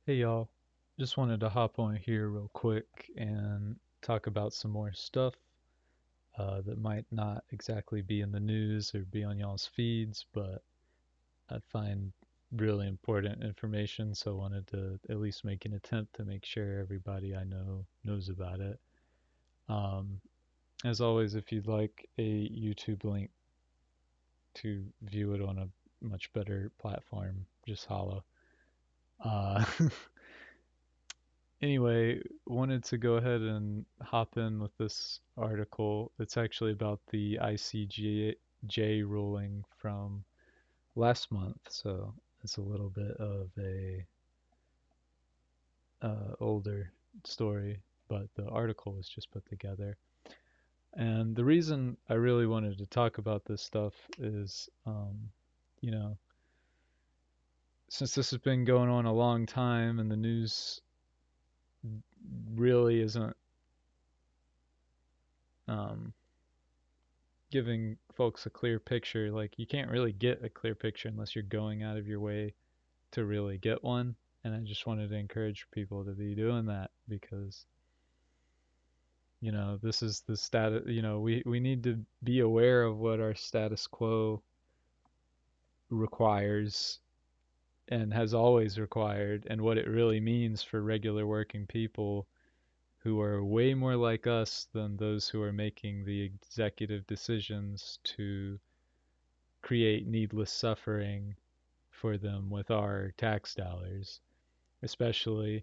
Hey y'all, just wanted to hop on here real quick and talk about some more stuff that might not exactly be in the news or be on y'all's feeds, but I find really important information, so I wanted to at least make an attempt to make sure everybody I know knows about it. Um, as always, if you'd like a YouTube link to view it on a much better platform, just holla. Uh, Anyway, wanted to go ahead and hop in with this article. It's actually about the ICJ ruling from last month, so it's a little bit of a older story, but the article was just put together. And the reason I really wanted to talk about this stuff is, you know, since this has been going on a long time and the news really isn't um, giving folks a clear picture. Like you can't really get a clear picture unless you're going out of your way to really get one. And I just wanted to encourage people to be doing that because, this is the status, we need to be aware of what our status quo requires and has always required and what it really means for regular working people who are way more like us than those who are making the executive decisions to create needless suffering for them with our tax dollars, especially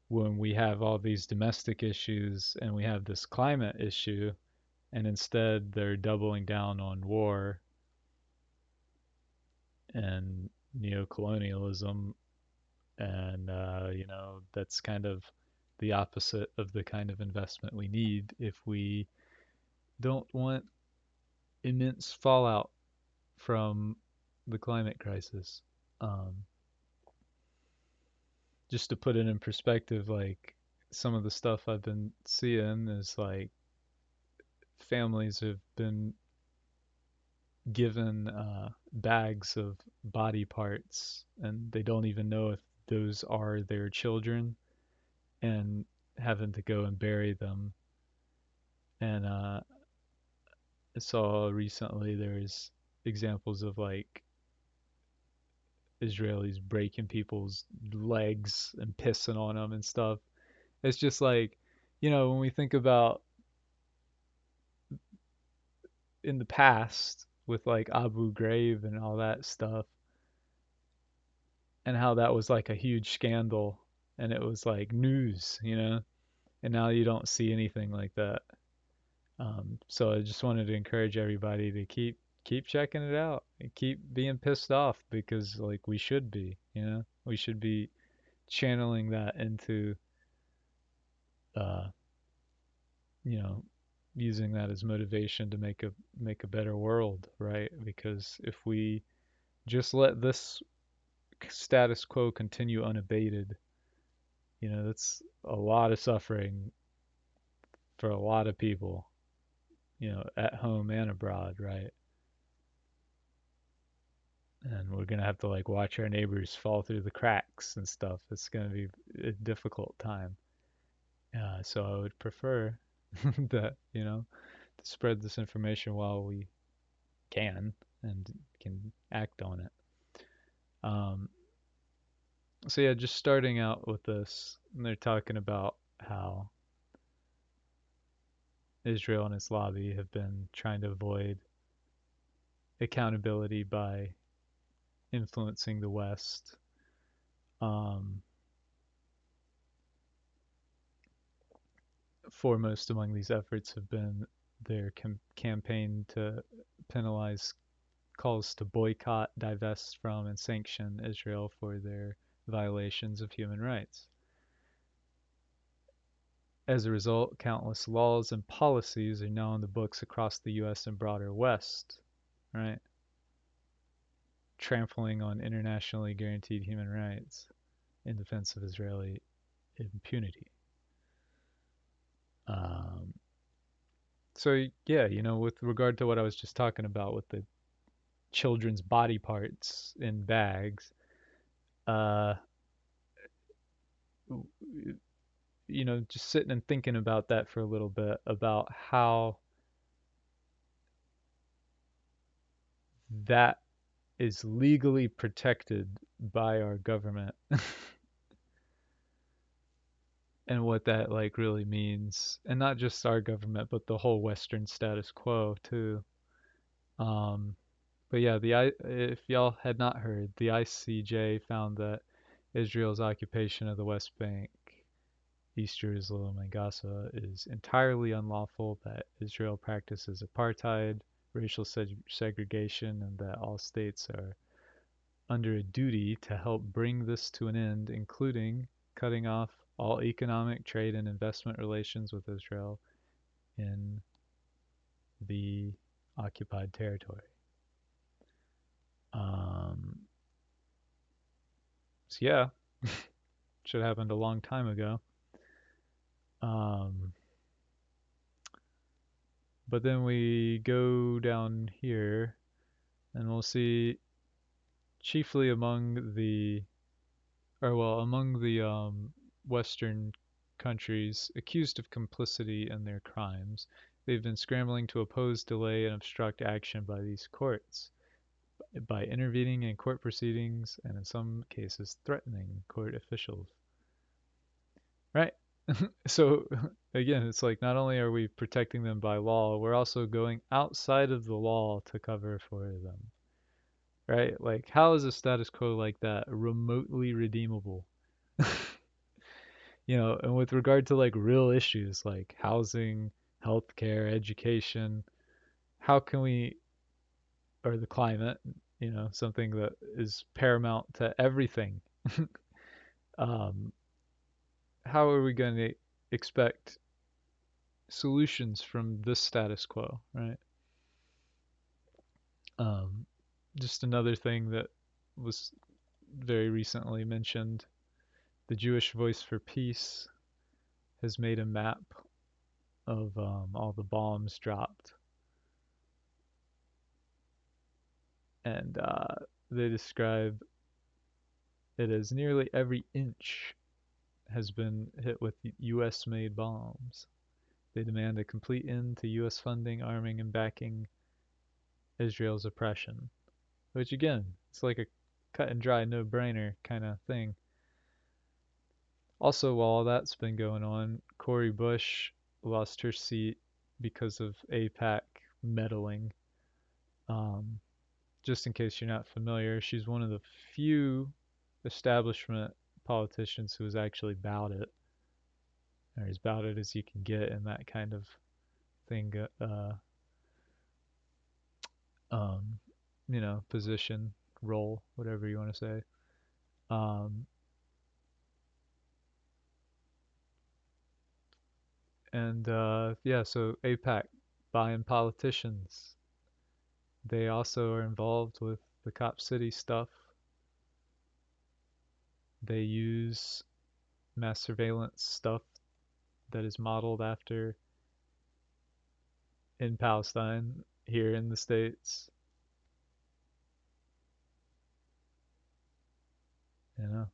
when we have all these domestic issues and we have this climate issue, and instead they're doubling down on war and neocolonialism, and that's kind of the opposite of the kind of investment we need if we don't want immense fallout from the climate crisis. Um, just to put it in perspective, like some of the stuff I've been seeing is like families have been given bags of body parts and they don't even know if those are their children and having to go and bury them. And I saw recently there's examples of like Israelis breaking people's legs and pissing on them and stuff. It's just like, when we think about in the past with like Abu Ghraib and all that stuff, and how that was like a huge scandal and it was like news. And now you don't see anything like that. So I just wanted to encourage everybody to keep checking it out and keep being pissed off because like we should be. We should be channeling that into uh, you know, using that as motivation to make a better world, right? Because if we just let this status quo continue unabated, that's a lot of suffering for a lot of people, at home and abroad, right? And we're gonna have to like watch our neighbors fall through the cracks and stuff. It's gonna be a difficult time. So I would prefer that, to spread this information while we can and can act on it. Um, so yeah, just starting out with this, they're talking about how Israel and its lobby have been trying to avoid accountability by influencing the West. Um, Foremost among these efforts have been their campaign to penalize calls to boycott, divest from, and sanction Israel for their violations of human rights. As a result, countless laws and policies are now in the books across the US and broader West, right? Trampling on internationally guaranteed human rights in defense of Israeli impunity. Um, so yeah, with regard to what I was just talking about with the children's body parts in bags, uh, just sitting and thinking about that for a little bit, about how that is legally protected by our government and what that like really means, and not just our government but the whole Western status quo too. um but yeah, if y'all had not heard, the ICJ found that Israel's occupation of the West Bank, East Jerusalem, and Gaza is entirely unlawful, that Israel practices apartheid, racial segregation, and that all states are under a duty to help bring this to an end, including cutting off all economic, trade, and investment relations with Israel in the occupied territory. Um, so yeah, should have happened a long time ago. Um, but then we go down here and we'll see chiefly among the Western countries accused of complicity in their crimes, they've been scrambling to oppose, delay, and obstruct action by these courts by intervening in court proceedings and in some cases threatening court officials. Right? So again, it's like not only are we protecting them by law, we're also going outside of the law to cover for them. Right? Like, how is a status quo like that remotely redeemable? And with regard to like real issues like housing, healthcare, education, how can we, or the climate, something that is paramount to everything, um, how are we going to expect solutions from this status quo, right? Um, just another thing that was very recently mentioned, the Jewish Voice for Peace has made a map of all the bombs dropped, and they describe it as nearly every inch has been hit with U.S. made bombs. They demand a complete end to U.S. funding, arming, and backing Israel's oppression. Which, again, it's like a cut and dry, no brainer kind of thing. Also, while all that's been going on, Cori Bush lost her seat because of AIPAC meddling. Um, just in case you're not familiar, she's one of the few establishment politicians who is actually about it, or as about it as you can get in that kind of thing, um, position, role, whatever you want to say. Um, and yeah, so APAC buying politicians. They also are involved with the Cop City stuff. They use mass surveillance stuff that is modeled after in Palestine here in the States. You know,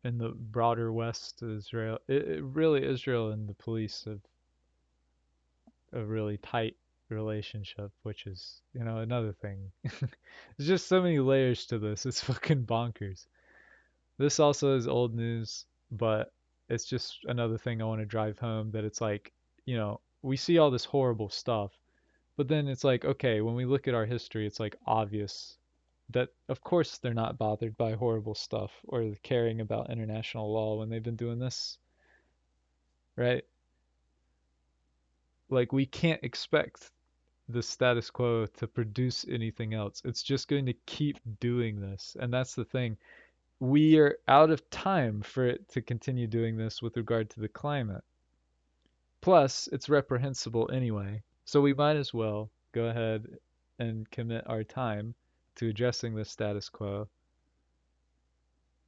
in the broader West, Israel, really Israel and the police have a really tight relationship, which is, another thing. There's just so many layers to this. It's fucking bonkers. This also is old news, but it's just another thing I want to drive home, that it's like, we see all this horrible stuff, but then it's like, okay, when we look at our history, it's like obvious that, of course, they're not bothered by horrible stuff or caring about international law when they've been doing this, right? Like, we can't expect the status quo to produce anything else. It's just going to keep doing this. And that's the thing. We are out of time for it to continue doing this with regard to the climate. Plus, it's reprehensible anyway. So we might as well go ahead and commit our time to addressing the status quo,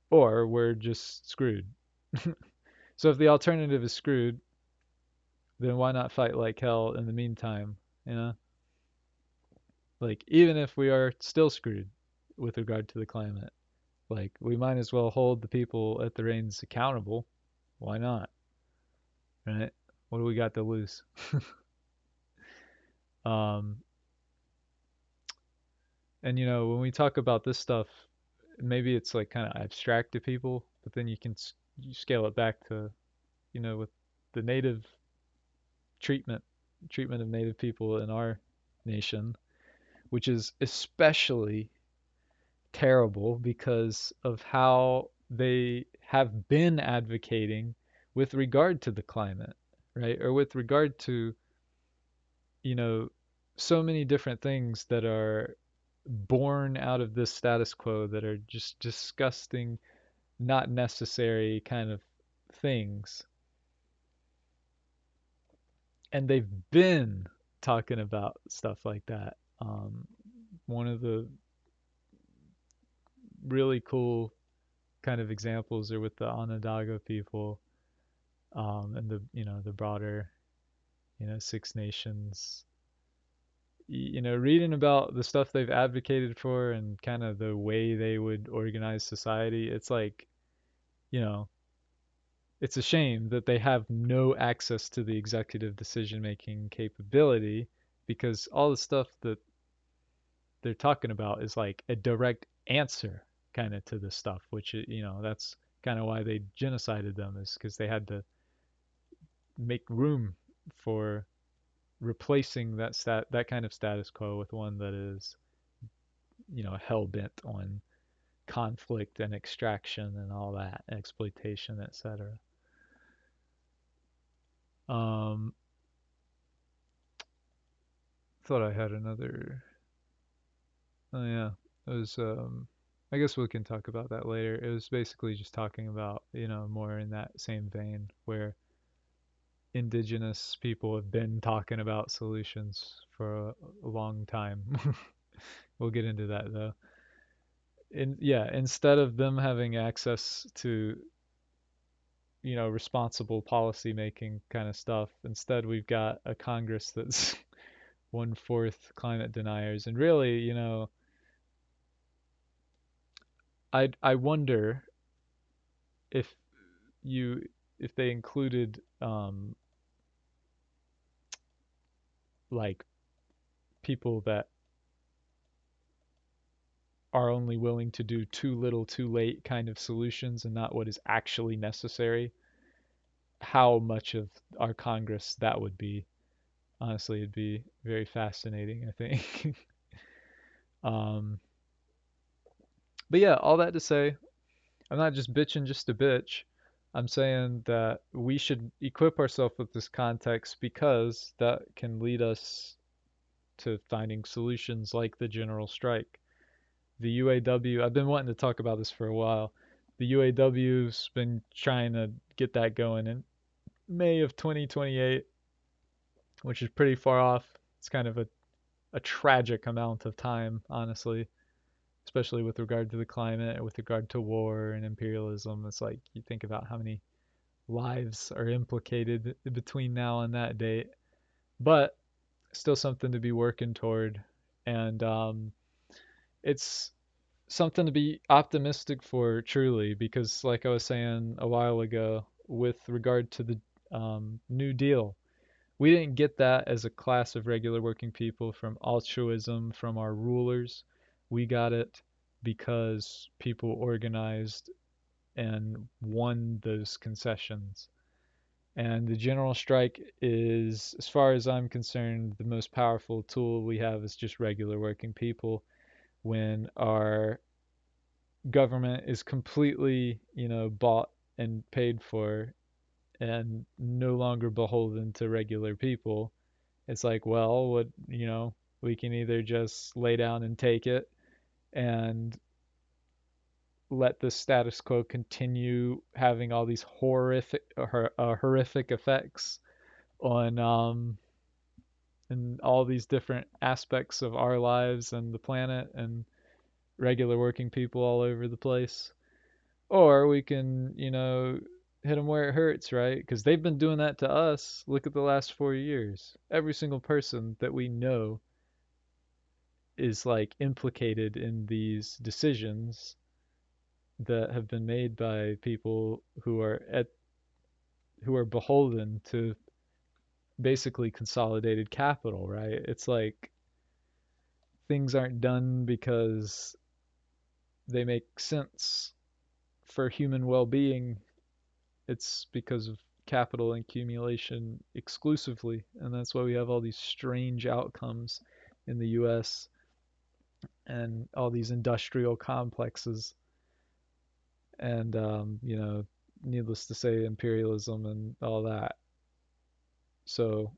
or we're just screwed. So if the alternative is screwed, then why not fight like hell in the meantime? You know? Like, even if we are still screwed with regard to the climate, Like, we might as well hold the people at the reins accountable. Why not? Right? What do we got to lose? Um, and when we talk about this stuff, maybe it's like kind of abstract to people, but then you scale it back to, with the native treatment treatment of native people in our nation, which is especially terrible because of how they have been advocating with regard to the climate, right? Or with regard to, you know, so many different things that are born out of this status quo that are just disgusting, not necessary kind of things. And they've been talking about stuff like that. One of the really cool kind of examples are with the Onondaga people, and the broader, Six Nations. Reading about the stuff they've advocated for and kind of the way they would organize society, it's like, you know, it's a shame that they have no access to the executive decision making capability, because all the stuff that they're talking about is like a direct answer kind of to this stuff, which, that's kind of why they genocided them, is because they had to make room for replacing that kind of status quo with one that is, hell bent on conflict and extraction and all that, exploitation, etc. Um, thought I had another. Oh yeah, it was. I guess we can talk about that later. It was basically just talking about, more in that same vein where indigenous people have been talking about solutions for a long time. We'll get into that though. Yeah, instead of them having access to, responsible policy making kind of stuff, instead we've got a Congress that's one fourth climate deniers. And really, I wonder if you if they included, like, people that are only willing to do too little too late kind of solutions and not what is actually necessary, how much of our Congress that would be. Honestly, it'd be very fascinating, I think. um, but yeah, all that to say, I'm not just bitching just to bitch. I'm saying that we should equip ourselves with this context because that can lead us to finding solutions like the general strike. The UAW, I've been wanting to talk about this for a while. The UAW's been trying to get that going in May of 2028, which is pretty far off. It's kind of a tragic amount of time, honestly, especially with regard to the climate, with regard to war and imperialism. It's like you think about how many lives are implicated between now and that date, but still something to be working toward. And it's something to be optimistic for, truly, because, like I was saying a while ago, with regard to the New Deal, we didn't get that as a class of regular working people from altruism from our rulers. We got it because people organized and won those concessions. And the general strike is, as far as I'm concerned, the most powerful tool we have is just regular working people when our government is completely, bought and paid for and no longer beholden to regular people. It's like, well, we can either just lay down and take it and let the status quo continue having all these horrific effects on, and all these different aspects of our lives and the planet and regular working people all over the place. Or we can, hit them where it hurts, right? Because they've been doing that to us. Look at the last 4 years. Every single person that we know is like implicated in these decisions that have been made by people who are beholden to basically consolidated capital, right? It's like things aren't done because they make sense for human well-being. It's because of capital accumulation exclusively, and that's why we have all these strange outcomes in the US and all these industrial complexes and needless to say, imperialism and all that. So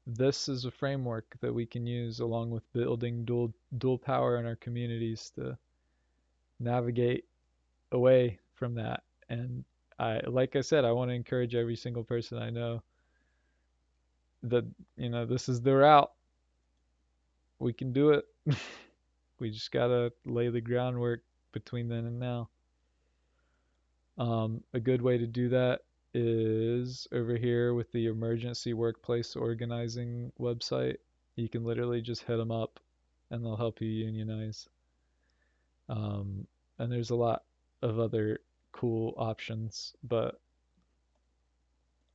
this is a framework that we can use along with building dual power in our communities to navigate away from that. And like I said, I want to encourage every single person I know that this is the route. We can do it. We just gotta lay the groundwork between then and now. A good way to do that is over here with the emergency workplace organizing website. You can literally just hit them up and they'll help you unionize. Um, and there's a lot of other cool options, but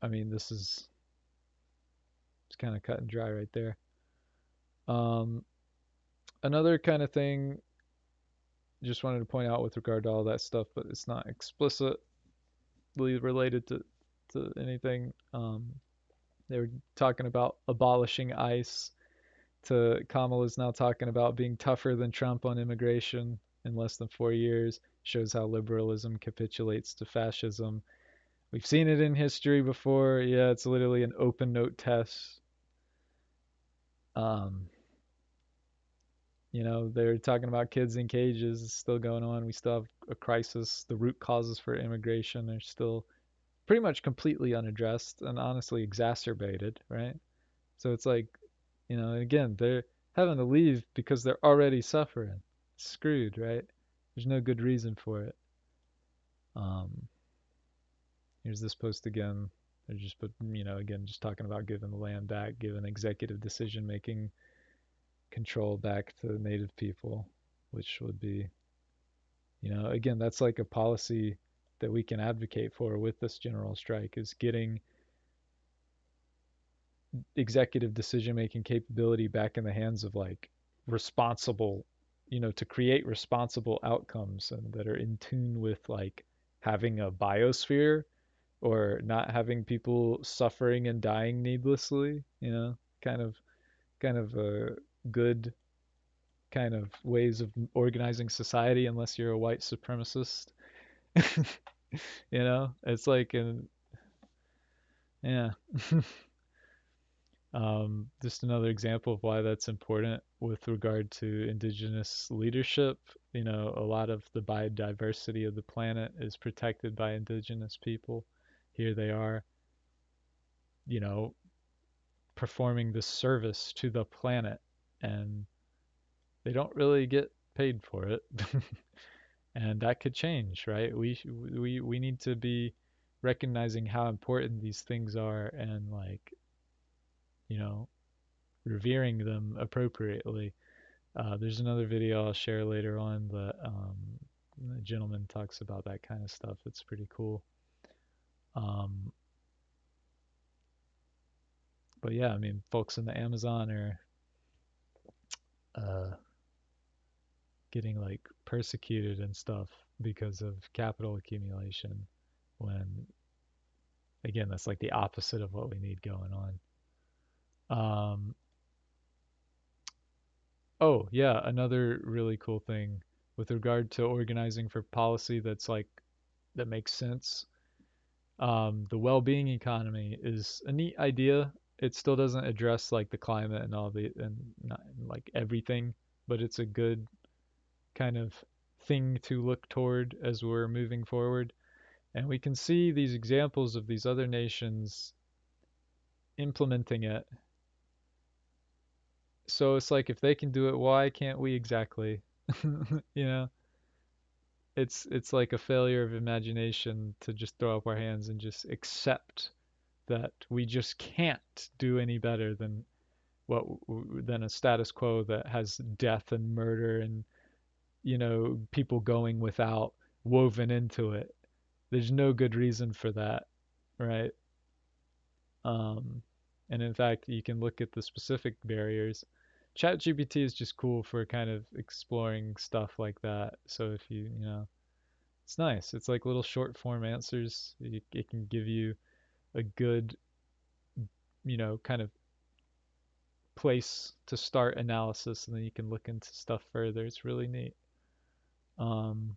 I mean, this is it's kind of cut and dry right there. Um, Another kind of thing, just wanted to point out with regard to all that stuff, but it's not explicitly related to anything. They were talking about abolishing ICE. Kamala's now talking about being tougher than Trump on immigration in less than 4 years. Shows how liberalism capitulates to fascism. We've seen it in history before. Yeah, it's literally an open note test. Um, they're talking about kids in cages. It's still going on. We still have a crisis. The root causes for immigration are still pretty much completely unaddressed and honestly exacerbated, right? So it's like, again, they're having to leave because they're already suffering. Screwed, right? There's no good reason for it. Um, Here's this post again. They're just, but again, just talking about giving the land back, giving executive decision making control back to native people, which would be, again, that's like a policy that we can advocate for with this general strike is getting executive decision making capability back in the hands of like responsible, to create responsible outcomes and that are in tune with like having a biosphere or not having people suffering and dying needlessly, kind of a good kind of ways of organizing society unless you're a white supremacist. It's like an yeah. Just another example of why that's important with regard to indigenous leadership. A lot of the biodiversity of the planet is protected by indigenous people. Here they are, you know, performing this service to the planet, and they don't really get paid for it. And that could change, right? We need to be recognizing how important these things are and like, you know, revering them appropriately. There's another video I'll share later on that the gentleman talks about that kind of stuff. It's pretty cool. Um, but yeah, I mean, folks in the Amazon are uh, getting like persecuted and stuff because of capital accumulation. When again, that's like the opposite of what we need going on. Um, oh yeah, another really cool thing with regard to organizing for policy that makes sense. The well-being economy is a neat idea. It still doesn't address like the climate and all the and not like everything, but it's a good kind of thing to look toward as we're moving forward. And we can see these examples of these other nations implementing it. So it's like if they can do it, why can't we exactly? you know, it's like a failure of imagination to just throw up our hands and just accept that we just can't do any better than than a status quo that has death and murder and people going without woven into it. There's no good reason for that, right? Um, and in fact, you can look at the specific barriers. ChatGPT is just cool for kind of exploring stuff like that. So if it's nice. It's like little short form answers. It can give you a good, kind of place to start analysis, and then you can look into stuff further. It's really neat. Um,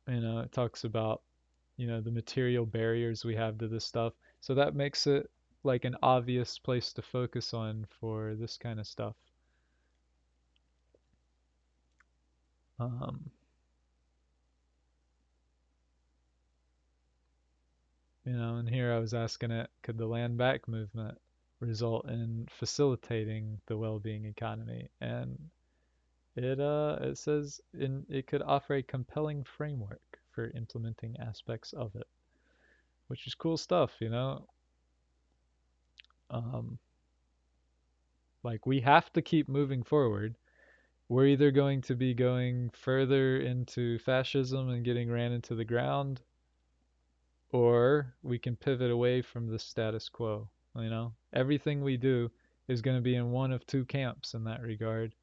it talks about, the material barriers we have to this stuff. So that makes it like an obvious place to focus on for this kind of stuff. Um, and here I was asking it, could the land back movement result in facilitating the well-being economy? And it says it could offer a compelling framework for implementing aspects of it, which is cool stuff. Um, like we have to keep moving forward. We're either going to be going further into fascism and getting ran into the ground, or we can pivot away from the status quo. Everything we do is going to be in one of two camps in that regard.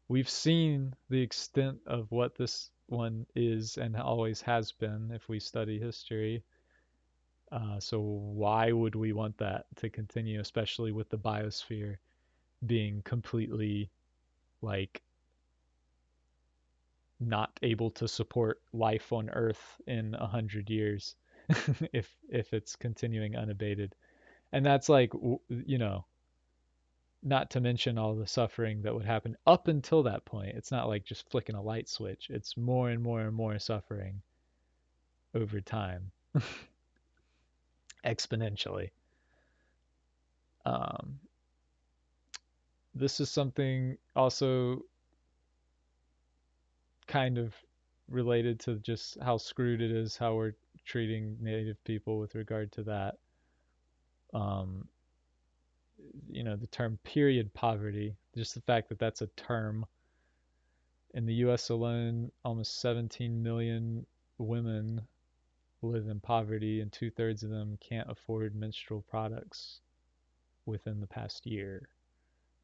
We've seen the extent of what this one is and always has been if we study history. So why would we want that to continue, especially with the biosphere being completely like not able to support life on Earth in 100 years if it's continuing unabated? And that's like, not to mention all the suffering that would happen up until that point. It's not like just flicking a light switch. It's more and more and more suffering over time, exponentially. Um, this is something also kind of related to just how screwed it is, how we're treating Native people with regard to that. Um, the term period poverty, just the fact that that's a term. In the US alone, almost 17 million women live in poverty, and two-thirds of them can't afford menstrual products within the past year.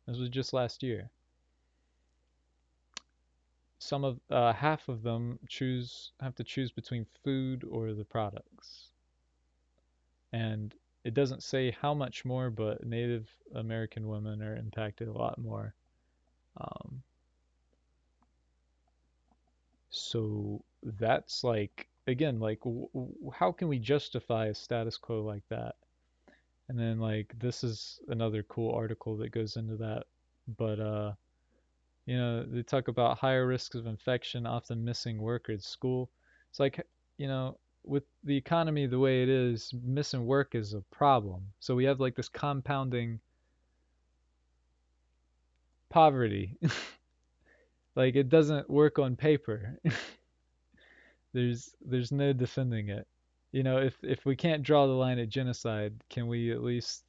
This was just last year. Some of half of them have to choose between food or the products, and it doesn't say how much more, but Native American women are impacted a lot more. Um, so that's like, again, like how can we justify a status quo like that? And then like this is another cool article that goes into that, but they talk about higher risks of infection, often missing work at school. It's like, with the economy the way it is, missing work is a problem. So we have like this compounding poverty. Like it doesn't work on paper. There's no defending it. If we can't draw the line at genocide, can we at least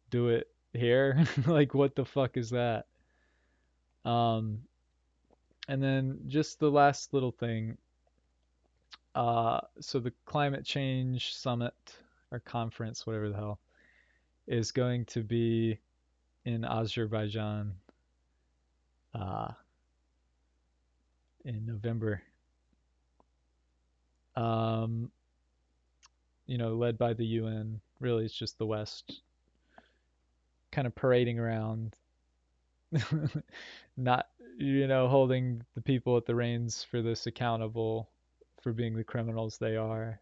do it here? Like what the fuck is that? Um, and then just the last little thing. So the climate change summit or conference, whatever the hell, is going to be in Azerbaijan uh, in November. Um, led by the UN. Really, it's just the West kind of parading around, not, holding the people at the reins for this accountable for being the criminals they are,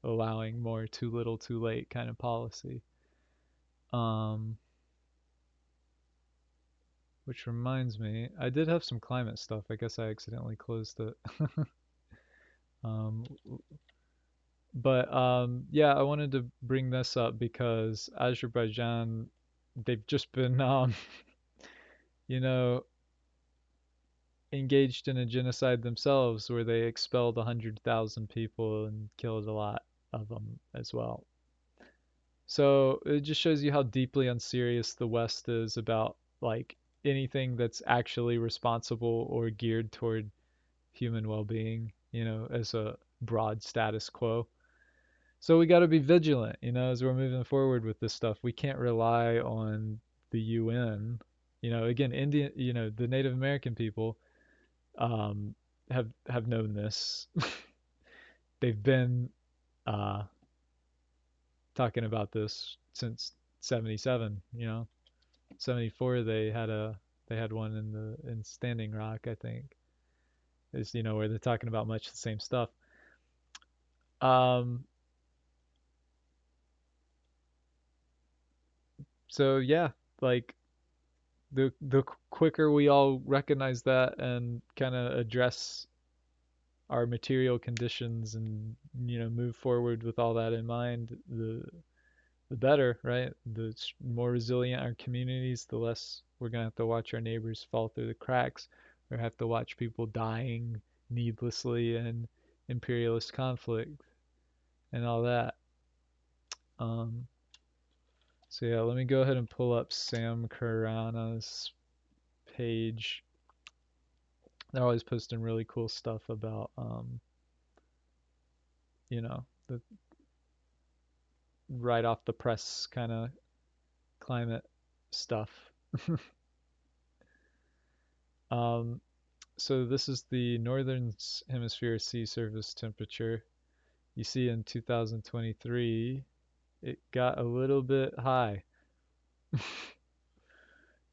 allowing more too little, too late kind of policy. Um, which reminds me, I did have some climate stuff. I guess I accidentally closed it. um, but yeah, I wanted to bring this up because Azerbaijan, they've just been, you know, engaged in a genocide themselves where they expelled 100,000 people and killed a lot of them as well. So it just shows you how deeply unserious the West is about like anything that's actually responsible or geared toward human well-being, as a broad status quo. So we got to be vigilant, as we're moving forward with this stuff. We can't rely on the UN. Again, Indian, the Native American people um, have known this. They've been uh, talking about this since '77. 74 they had one in Standing Rock, I think, is where they're talking about much the same stuff. Um, so yeah, like the quicker we all recognize that and kind of address our material conditions and move forward with all that in mind, the better, right? The more resilient our communities, the less we're gonna have to watch our neighbors fall through the cracks or have to watch people dying needlessly in imperialist conflict and all that. Um, so yeah, let me go ahead and pull up Sam Karana's page. They're always posting really cool stuff about the right off the press kind of climate stuff. um, so this is the northern hemisphere sea surface temperature. You see in 2023, it got a little bit high.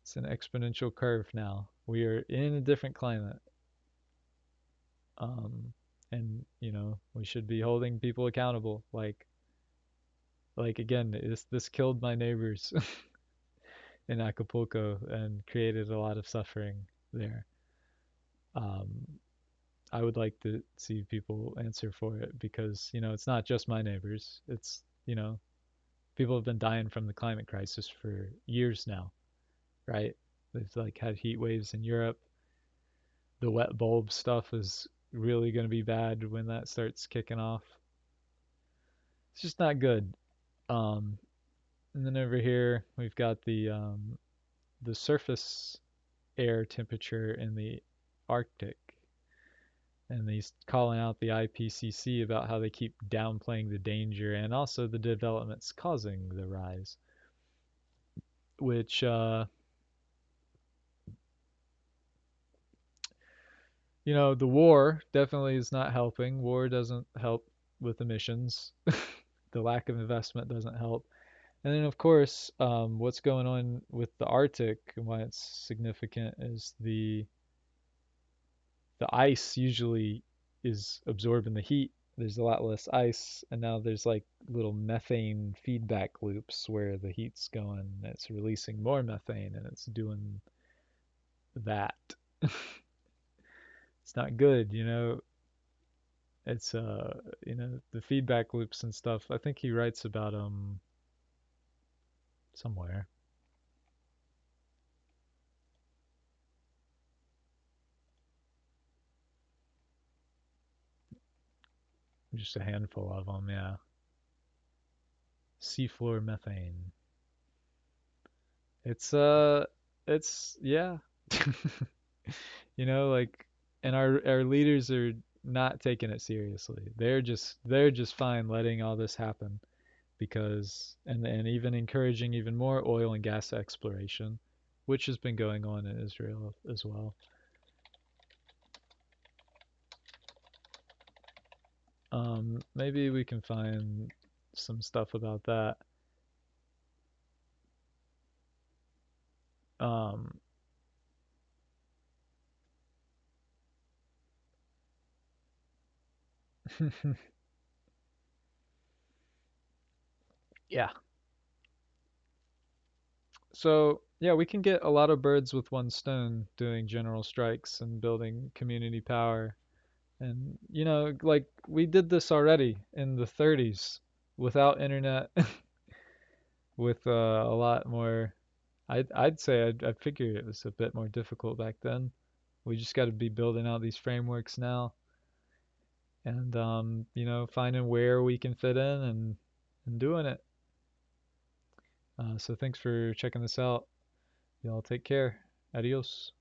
It's an exponential curve now. We are in a different climate. Um, and we should be holding people accountable. Like again, this killed my neighbors in Acapulco and created a lot of suffering there. Um, I would like to see people answer for it because, it's not just my neighbors. It's, people have been dying from the climate crisis for years now, right? They've like had heat waves in Europe. The wet bulb stuff is really going to be bad when that starts kicking off. It's just not good. Um, and then over here we've got the surface air temperature in the Arctic, and he's calling out the IPCC about how they keep downplaying the danger and also the developments causing the rise, which the war definitely is not helping. War doesn't help with emissions. The lack of investment doesn't help. And then, of course, what's going on with the Arctic and why it's significant is the ice usually is absorbing the heat. There's a lot less ice, and now there's like little methane feedback loops where the heat's going, it's releasing more methane, and it's doing that. It's not good, It's the feedback loops and stuff. I think he writes about somewhere. Just a handful of them, yeah. Seafloor methane. It's it's yeah. Like, and our leaders are not taking it seriously. They're just fine letting all this happen because and even encouraging even more oil and gas exploration, which has been going on in Israel as well. Maybe we can find some stuff about that. Um, yeah. So, yeah, we can get a lot of birds with one stone doing general strikes and building community power. And, like we did this already in the 30s without internet, with a lot more. I'd say I'd figure it was a bit more difficult back then. We just got to be building out these frameworks now and, finding where we can fit in and doing it. So thanks for checking this out. Y'all take care. Adios.